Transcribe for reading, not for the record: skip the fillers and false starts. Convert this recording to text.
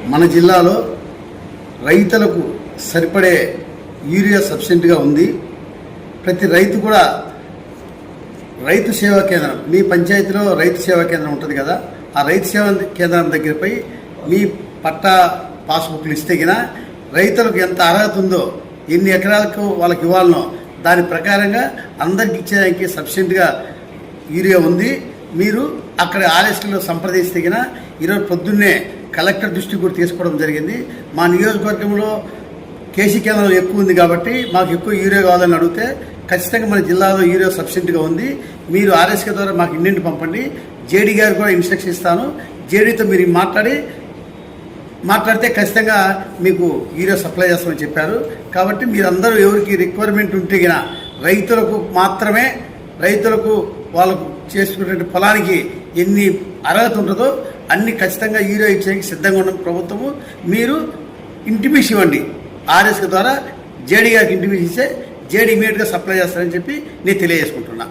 మన జిల్లాలో రైతులకు సరిపడే యూరియా సబ్సిడీగా ఉంది. ప్రతి రైతు కూడా రైతు సేవా కేంద్రం, మీ పంచాయతీలో రైతు సేవా కేంద్రం ఉంటుంది కదా, ఆ రైతు సేవా కేంద్రం దగ్గరపై మీ పట్టా పాస్బుక్లు ఇస్తే గిన రైతులకు ఎంత అర్హత ఉందో, ఎన్ని ఎకరాలకు వాళ్ళకి ఇవ్వాలనో దాని ప్రకారంగా అందరికి ఇచ్చేదానికి సబ్సిడీగా యూరియా ఉంది. మీరు అక్కడ ఆర్ఎస్టీలో సంప్రదిస్తే గిన ఈరోజు పొద్దున్నే కలెక్టర్ దృష్టికి కూడా తీసుకోవడం జరిగింది. మా నియోజకవర్గంలో కేసీ కేంద్రంలో ఎక్కువ ఉంది కాబట్టి మాకు ఎక్కువ యూరియా కావాలని అడిగితే ఖచ్చితంగా మన జిల్లాలో యూరియా సబ్సిడీగా ఉంది. మీరు ఆర్ఎస్కే ద్వారా మాకు ఇంటింటి పంపండి. జేడీ గారు కూడా ఇన్స్ట్రక్షన్ ఇస్తాను. జేడీతో మీరు మాట్లాడితే ఖచ్చితంగా మీకు యూరియా సప్లై చేస్తామని చెప్పారు. కాబట్టి మీరందరూ ఎవరికి రిక్వైర్మెంట్ ఉంటే గిన రైతులకు మాత్రమే, రైతులకు వాళ్ళకు చేసుకునే పొలానికి ఎన్ని అర్హత ఉంటుందో అన్ని ఖచ్చితంగా యూరియా ఇచ్చేందుకు సిద్ధంగా ఉన్న ప్రభుత్వము. మీరు ఇంటిమేషన్ ఇవ్వండి. ఆర్ఎస్కే ద్వారా జేడీ గారికి ఇంటిమేషన్ ఇస్తే జేడీ ఇమీడియట్గా సప్లై చేస్తారని చెప్పి నేను తెలియజేసుకుంటున్నా.